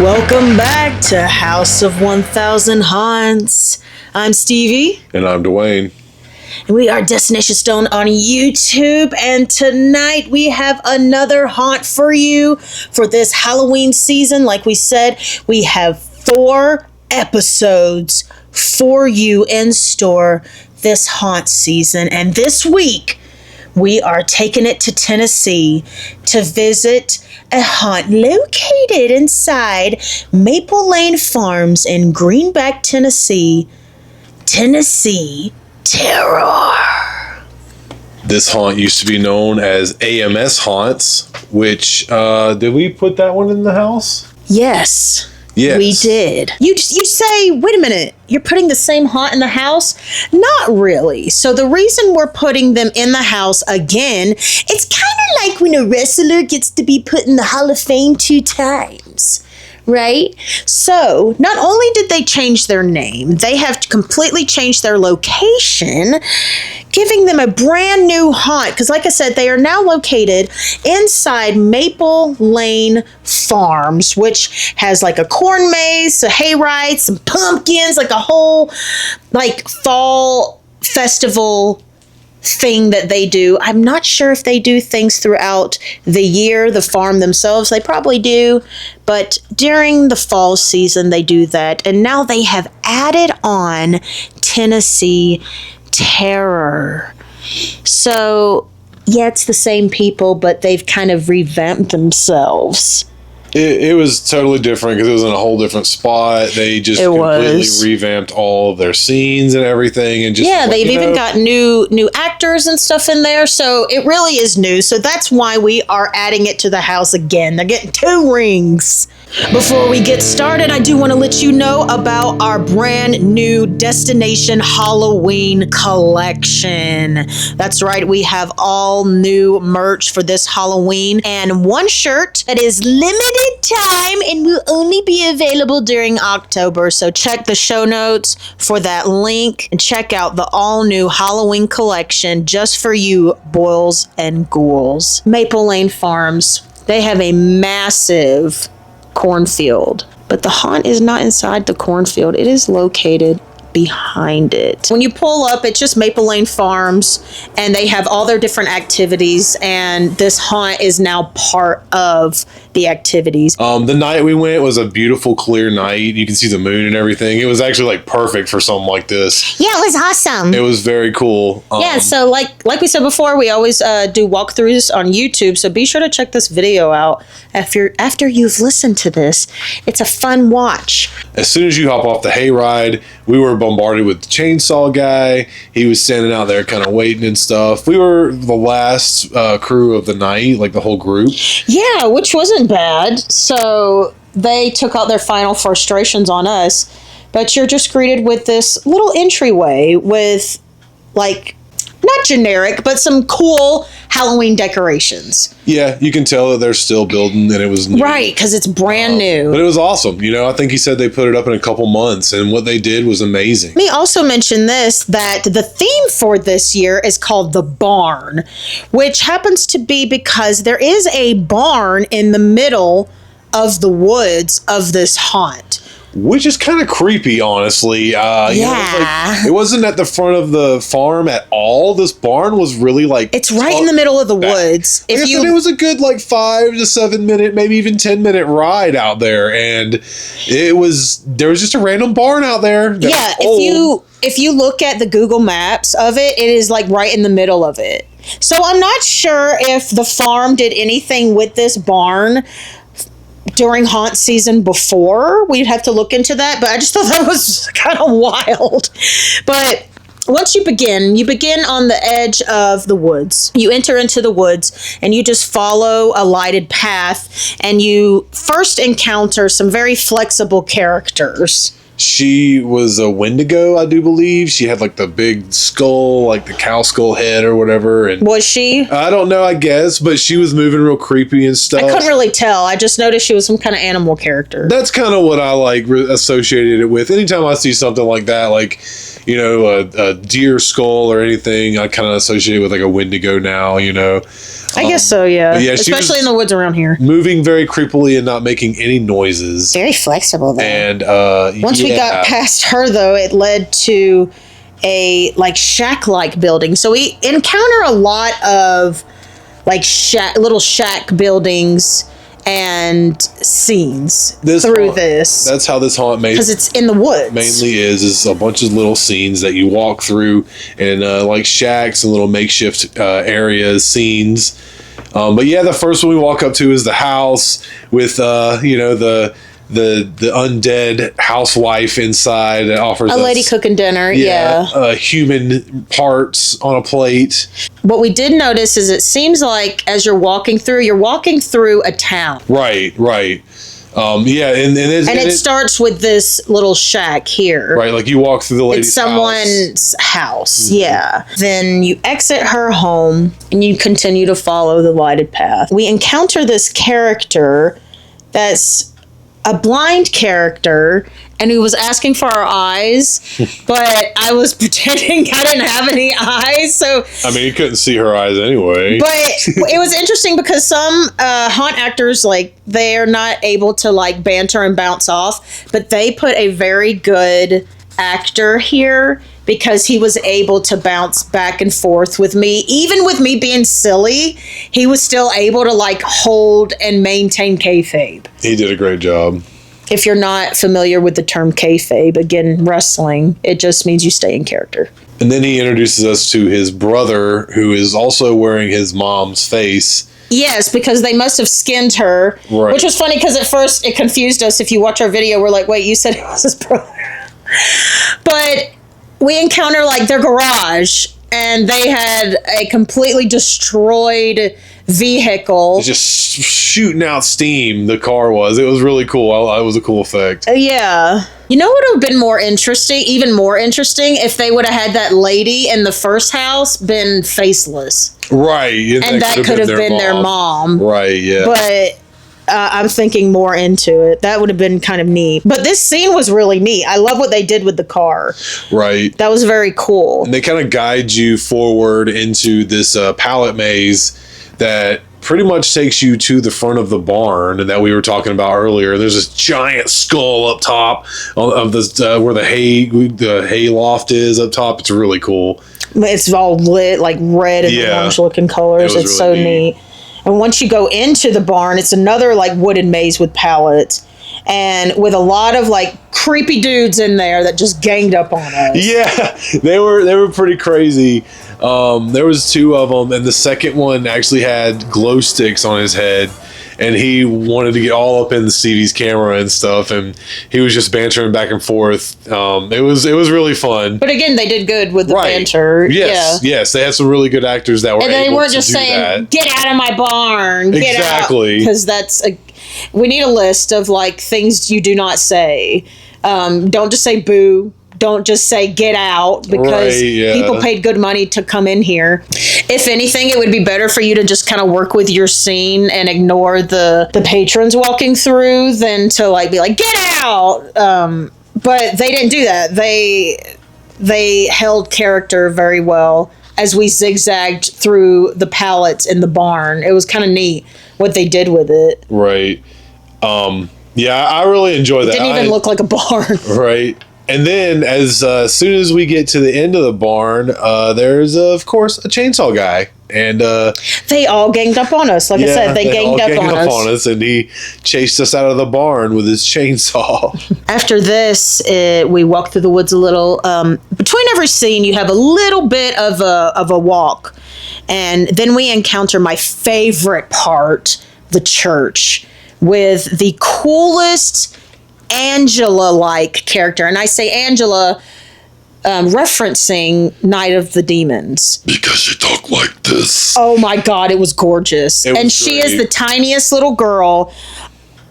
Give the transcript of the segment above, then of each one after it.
Welcome back to House of 1000 Haunts. I'm Stevie. And I'm Dwayne. And we are Destination Stone on YouTube. And tonight we have another haunt for you for this Halloween season. Like we said, we have 4 episodes for you in store this haunt season. And this week, we are taking it to Tennessee to visit a haunt located inside Maple Lane Farms in Greenback, Tennessee. Tennessee Terror. This haunt used to be known as AMS Haunts, which, did we put that one in the house? Yes. Yes. We did. You say, wait a minute, you're putting the same haunt in the house? Not really. So the reason we're putting them in the house again, it's kind of like when a wrestler gets to be put in the Hall of Fame 2 times. Right? So, not only did they change their name, they have completely changed their location, giving them a brand new haunt. Because like I said, they are now located inside Maple Lane Farms, which has like a corn maze, a hayride, some pumpkins, like a whole like fall festival thing that they do. I'm not sure if they do things throughout the year, the farm themselves. They probably do, but during the fall season, they do that. And now they have added on Tennessee Terror. So, yeah, it's the same people, but they've kind of revamped themselves. It was totally different because it was in a whole different spot. They just completely revamped all of their scenes and everything, and just they've even got new actors and stuff in there. So it really is new. So that's why we are adding it to the house again. They're getting 2 rings. Before we get started, I do want to let you know about our brand new Destination Halloween collection. That's right, we have all new merch for this Halloween and one shirt that is limited time and will only be available during October. So check the show notes for that link and check out the all new Halloween collection just for you boils and ghouls. Maple Lane Farms, they have a massive cornfield, but the haunt is not inside the cornfield. It is located behind it. When you pull up, it's just Maple Lane Farms, and they have all their different activities, and this haunt is now part of the activities. The night we went was a beautiful, clear night. You can see the moon and everything. It was actually like perfect for something like this. Yeah, it was awesome. It was very cool. Yeah, so like we said before, we always do walkthroughs on YouTube, so be sure to check this video out after you've listened to this. It's a fun watch. As soon as you hop off the hayride, we were bombarded with the chainsaw guy. He was standing out there kind of waiting and stuff. We were the last crew of the night, like the whole group. Yeah, which wasn't bad. So they took out their final frustrations on us. But you're just greeted with this little entryway with, like, not generic, but some cool Halloween decorations. Yeah, you can tell that they're still building, and it was new. Right, because it's brand new. But it was awesome. You know, I think he said they put it up in a couple months, and what they did was amazing. Let me also mention this, that the theme for this year is called The Barn, which happens to be because there is a barn in the middle of the woods of this haunt. Which is kind of creepy, honestly. Yeah. You know, it wasn't at the front of the farm at all. This barn was really like... It's right in the middle of the woods. Like I said, it was a good like 5 to 7 minute, maybe even 10-minute ride out there. And there was just a random barn out there. Yeah, if you look at the Google Maps of it, it is like right in the middle of it. So I'm not sure if the farm did anything with this barn during haunt season before. We'd have to look into that, but I just thought that was kind of wild. But once you begin on the edge of the woods. You enter into the woods and you just follow a lighted path, and you first encounter some very flexible characters. She was a Wendigo, I do believe. She had like the big skull, like the cow skull head or whatever. And Was she? I don't know, I guess, but she was moving real creepy and stuff. I couldn't really tell. I just noticed she was some kind of animal character. That's kind of what I like associated it with. Anytime I see something like that, like, you know, a deer skull or anything, I kind of associate it with like a Wendigo now, you know. I guess so, yeah. Yeah, especially in the woods around here. Moving very creepily and not making any noises. Very flexible, though. And once we got past her, though, it led to a like shack-like building. So we encounter a lot of like little shack buildings and scenes through this. That's how this haunt because it's in the woods. Mainly is a bunch of little scenes that you walk through and like shacks and little makeshift areas, scenes. But yeah, the first one we walk up to is the house with you know, the undead housewife inside that offers a lady cooking dinner. Human parts on a plate. What we did notice is it seems like as you're walking through a town. Right. Yeah, and it starts with this little shack here. Right, like you walk through the lady's It's someone's house. Yeah. Then you exit her home and you continue to follow the lighted path. We encounter this character that's a blind character and who was asking for our eyes, but I was pretending I didn't have any eyes. So I mean, you couldn't see her eyes anyway. But it was interesting because some haunt actors, like, they're not able to like banter and bounce off, but they put a very good actor here because he was able to bounce back and forth with me. Even with me being silly, he was still able to like hold and maintain kayfabe. He did a great job. If you're not familiar with the term kayfabe, again, wrestling, it just means you stay in character. And then he introduces us to his brother, who is also wearing his mom's face. Yes, because they must have skinned her, right. Which was funny because at first it confused us. If you watch our video, we're like, wait, you said it was his brother. But we encounter like their garage, and they had a completely destroyed vehicle. It's just shooting out steam, the car was. It was really cool. It was a cool effect. Yeah. You know what would have been even more interesting, if they would have had that lady in the first house been faceless. Right. And that could have been their mom. Right, yeah. But I'm thinking more into it. That would have been kind of neat. But this scene was really neat. I love what they did with the car. Right. That was very cool. And they kind of guide you forward into this pallet maze that pretty much takes you to the front of the barn and that we were talking about earlier. There's this giant skull up top of this where the hay loft is up top. It's really cool. It's all lit like red and orange looking colors. It's really so neat. And once you go into the barn, it's another like wooden maze with pallets and with a lot of like creepy dudes in there that just ganged up on us. Yeah, they were pretty crazy. There was two of them, and the second one actually had glow sticks on his head, and he wanted to get all up in the Stevie's camera and stuff, and he was just bantering back and forth. It was really fun. But again, they did good with the banter. Yes, they had some really good actors that were able to do that. And they weren't just saying, "Get out of my barn." Get exactly. Because we need a list of like things you do not say. Don't just say boo. Don't just say get out, because people paid good money to come in here. If anything, it would be better for you to just kind of work with your scene and ignore the patrons walking through than to like be like, get out. But they didn't do that. They held character very well as we zigzagged through the pallets in the barn. It was kind of neat what they did with it. Right. Yeah, I really enjoyed that. It didn't even look like a barn. Right. And then as soon as we get to the end of the barn, there's, of course, a chainsaw guy. And they all ganged up on us. Like I said, they ganged up on us. And he chased us out of the barn with his chainsaw. After this, we walked through the woods a little. Between every scene, you have a little bit of a walk. And then we encounter my favorite part, the church, with the coolest Angela-like character. And I say Angela referencing Night of the Demons. Because she talked like this. Oh my God, it was gorgeous. She is the tiniest little girl.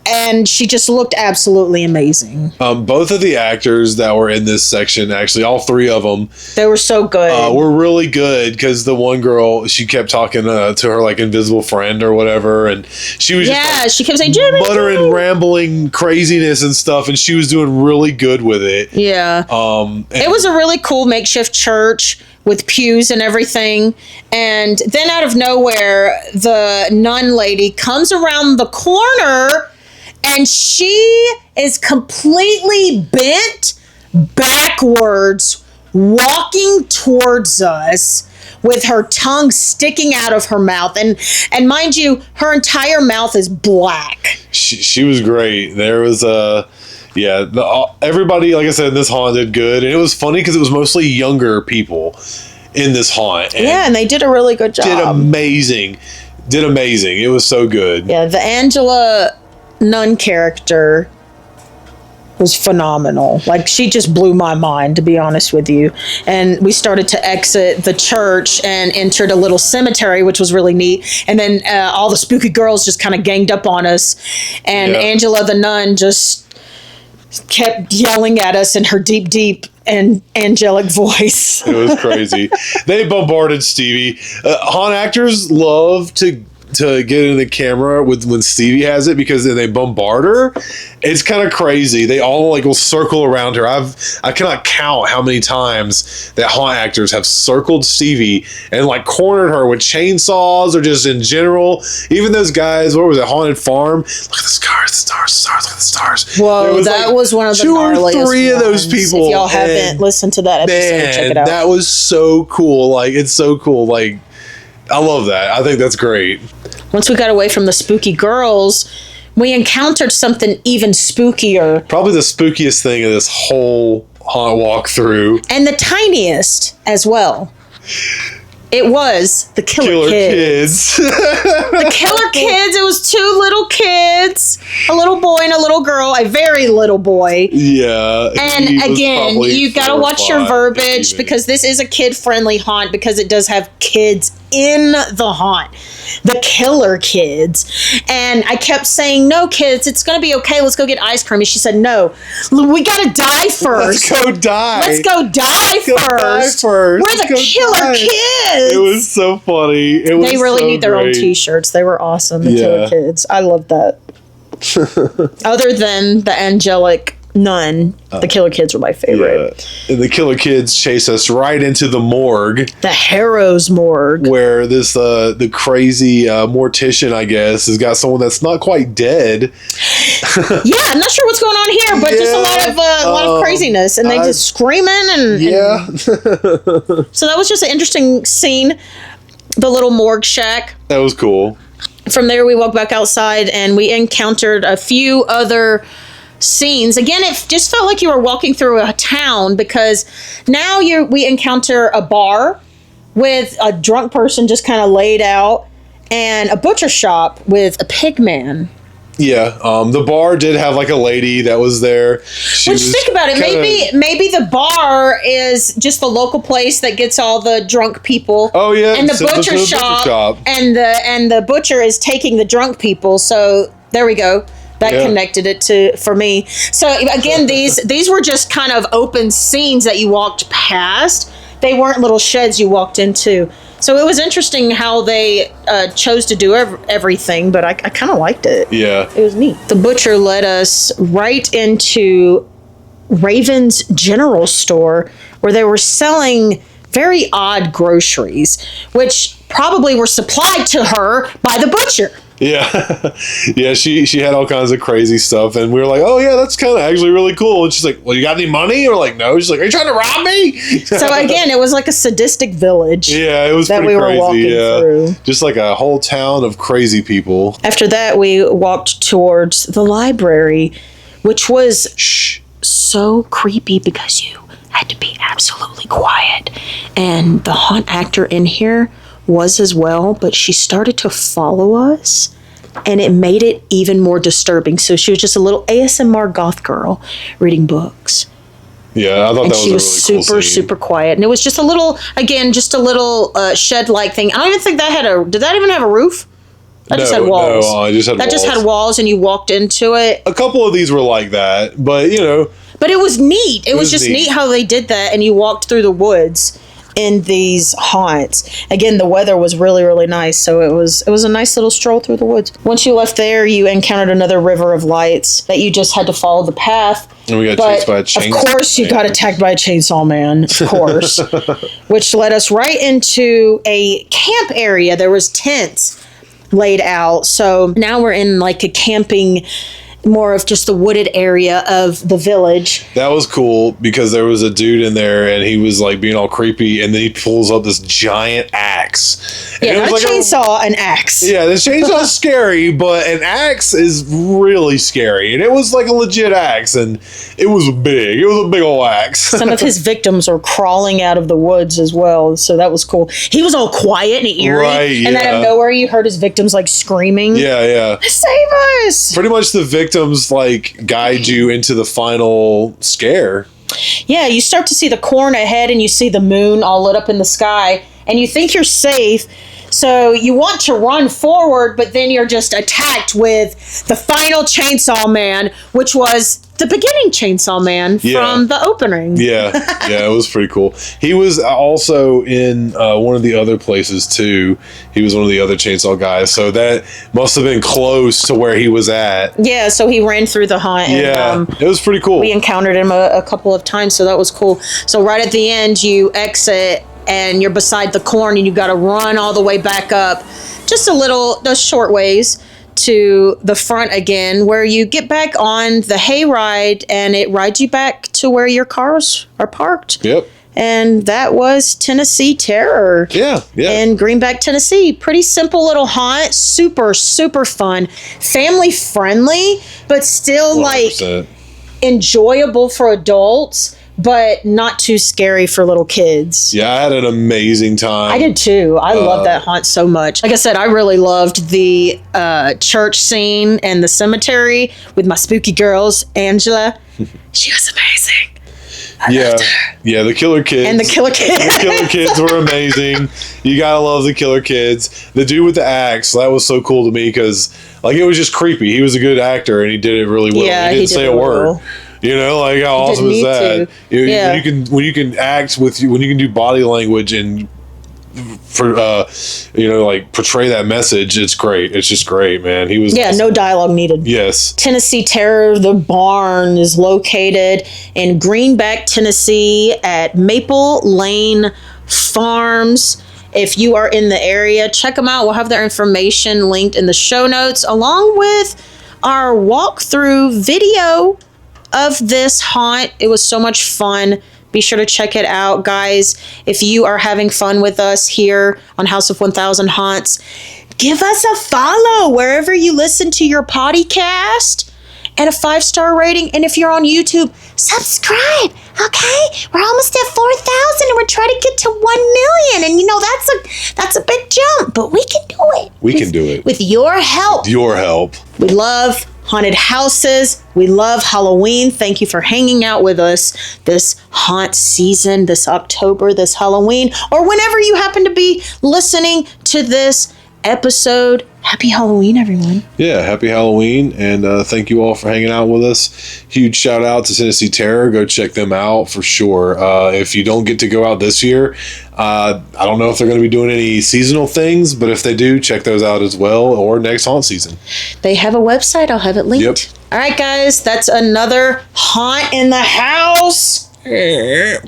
and she just looked absolutely amazing. Both of the actors that were in this section, actually, all three of them, They were so good. were really good because the one girl, she kept talking to her like invisible friend or whatever, and she was just she kept saying Jimmy, muttering, Jimmy. rambling craziness and stuff, and she was doing really good with it. Yeah. It was a really cool makeshift church with pews and everything. And then out of nowhere, the nun lady comes around the corner and she is completely bent backwards, walking towards us with her tongue sticking out of her mouth. And mind you, her entire mouth is black. She was great. There was everybody, like I said, in this haunt did good, and it was funny because it was mostly younger people in this haunt. And they did a really good job. Did amazing. It was so good. Yeah, the Angela nun character was phenomenal. Like, she just blew my mind, to be honest with you. And we started to exit the church and entered a little cemetery, which was really neat. And then all the spooky girls just kind of ganged up on us. And Angela the nun just kept yelling at us in her deep and angelic voice. It was crazy. They bombarded Stevie. Haunt actors love to get in the camera when Stevie has it, because then they bombard her. It's kind of crazy. They all like will circle around her. I cannot count how many times that haunt actors have circled Stevie and like cornered her with chainsaws or just in general. Even those guys, what was it, Haunted Farm? Look at the stars, look at the stars. Whoa, that was one of the two or gnarliest three of those ones. people. If y'all haven't listened to that episode, check it out. That was so cool. Like, it's so cool. Like, I love that. I think that's great. Once we got away from the spooky girls, we encountered something even spookier. Probably the spookiest thing in this whole haunt walkthrough. And the tiniest as well. It was the Killer Kids. The Killer Kids. It was two little kids, a little boy and a little girl, a very little boy. Yeah. And again, you got to watch your verbiage, because this is a kid-friendly haunt, because it does have kids in the haunt. The Killer Kids. And I kept saying, no, kids, it's going to be okay. Let's go get ice cream. And she said, no, we got to die first. Let's go die. Let's go die first. We're the Killer Kids. It was so funny. They really need their own t-shirts. They were awesome. The Killer Kids. I love that. Other than the angelic nun, the Killer Kids were my favorite. Yeah. And the Killer Kids chase us right into the morgue. The Harrow's morgue. Where this the crazy mortician, I guess, has got someone that's not quite dead. Yeah, I'm not sure what's going on here, but just a lot of craziness, and they just screaming and so that was just an interesting scene. The little morgue shack. That was cool. From there, we walked back outside and we encountered a few other scenes. Again, it just felt like you were walking through a town, because now we encounter a bar with a drunk person just kind of laid out, and a butcher shop with a pig man. Yeah, the bar did have like a lady that was there. Think about it. Maybe the bar is just the local place that gets all the drunk people. Oh yeah, and the butcher shop, and the butcher is taking the drunk people. So there we go. That connected it for me. So again, these were just kind of open scenes that you walked past. They weren't little sheds you walked into. So it was interesting how they chose to do everything, but I kind of liked it. Yeah. It was neat. The butcher led us right into Raven's General Store, where they were selling very odd groceries, which probably were supplied to her by the butcher. Yeah. Yeah, she had all kinds of crazy stuff, and we were like, oh yeah, that's kind of actually really cool. And she's like, well, you got any money? Or like, no. She's like, are you trying to rob me? So again, it was like a sadistic village. Yeah, it was that pretty we crazy. Were walking through. Just like a whole town of crazy people. After that, we walked towards the library, which was so creepy because you had to be absolutely quiet. And the haunt actor in here was as well, but she started to follow us, and it made it even more disturbing. So she was just a little ASMR goth girl reading books. Yeah, I thought that was a really super, cool scene. super quiet. And it was just a little shed-like thing. I don't even think did that even have a roof? That just had walls. No, it just had that walls. just had walls, and you walked into it. A couple of these were like that, but you know. But it was neat. It was just neat how they did that, and you walked through the woods in these haunts. Again, the weather was really, really nice, so it was a nice little stroll through the woods. Once you left there, you encountered another river of lights that you just had to follow the path. And we got chased by a chainsaw. Of course, you got attacked by a chainsaw man, of course, which led us right into a camp area. There was tents laid out, so now we're in like a camping, more of just the wooded area of the village. That was cool because there was a dude in there and he was like being all creepy, and then he pulls up this giant axe. Yeah, not a chainsaw, an axe. Yeah, the chainsaw's scary, but an axe is really scary. And it was like a legit axe, and it was big. It was a big old axe. Some of his victims are crawling out of the woods as well, so that was cool. He was all quiet and eerie, right, and then out of nowhere you heard his victims like screaming. Yeah. Save us! Pretty much the victims like guide you into the final scare. Yeah, you start to see the corn ahead, and you see the moon all lit up in the sky, and you think you're safe. So you want to run forward, but then you're just attacked with the final chainsaw man, which was the beginning chainsaw man from the opening. Yeah, it was pretty cool. He was also in one of the other places too. He was one of the other chainsaw guys, so that must have been close to where he was at. Yeah, so he ran through the hunt. And, it was pretty cool. We encountered him a couple of times, so that was cool. So right at the end, you exit, and you're beside the corn, and you got to run all the way back up, just those short ways to the front again, where you get back on the hayride, and it rides you back to where your cars are parked. Yep. And that was Tennessee Terror. Yeah. In Greenback, Tennessee. Pretty simple little haunt. Super, super fun. Family friendly, but still 100%. like enjoyable for adults, but not too scary for little kids. Yeah, I had an amazing time. I did too. I love that haunt so much. Like I said, I really loved the church scene and the cemetery with my spooky girls. Angela, she was amazing. I loved her. Yeah, the killer kids. And the killer kids. The killer kids were amazing. You gotta love the killer kids. The dude with the axe, that was so cool to me because like it was just creepy. He was a good actor and he did it really well. Yeah, he didn't say a word. Well. You know, like how awesome is that? When you can act when you can do body language and like portray that message, it's great. It's just great, man. He was no dialogue needed. Yes. Tennessee Terror, the barn is located in Greenback, Tennessee at Maple Lane Farms. If you are in the area, check them out. We'll have their information linked in the show notes, along with our walkthrough video of this haunt. It was so much fun. Be sure to check it out, guys. If you are having fun with us here on House of 1000 Haunts, give us a follow wherever you listen to your podcast and a 5-star rating. And if you're on YouTube, subscribe, okay? We're almost at 4,000 and we're trying to get to 1 million. And you know, that's a big jump, but we can do it. We can do it. With your help. Your help. We love haunted houses. We love Halloween. Thank you for hanging out with us this haunt season, this October, this Halloween, or whenever you happen to be listening to this episode. Happy Halloween, everyone. Yeah, happy Halloween, and thank you all for hanging out with us. Huge shout out to Tennessee Terror. Go check them out for sure. If you don't get to go out this year, I don't know if they're going to be doing any seasonal things, but if they do, check those out as well, or next haunt season. They have a website. I'll have it linked. Yep. All right, guys, that's another haunt in the house. There's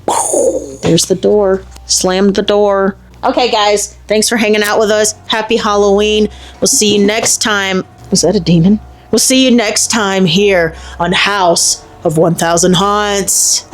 the door. Slammed the door. Okay, guys, thanks for hanging out with us. Happy Halloween. We'll see you next time. Was that a demon? We'll see you next time here on House of 1000 Haunts.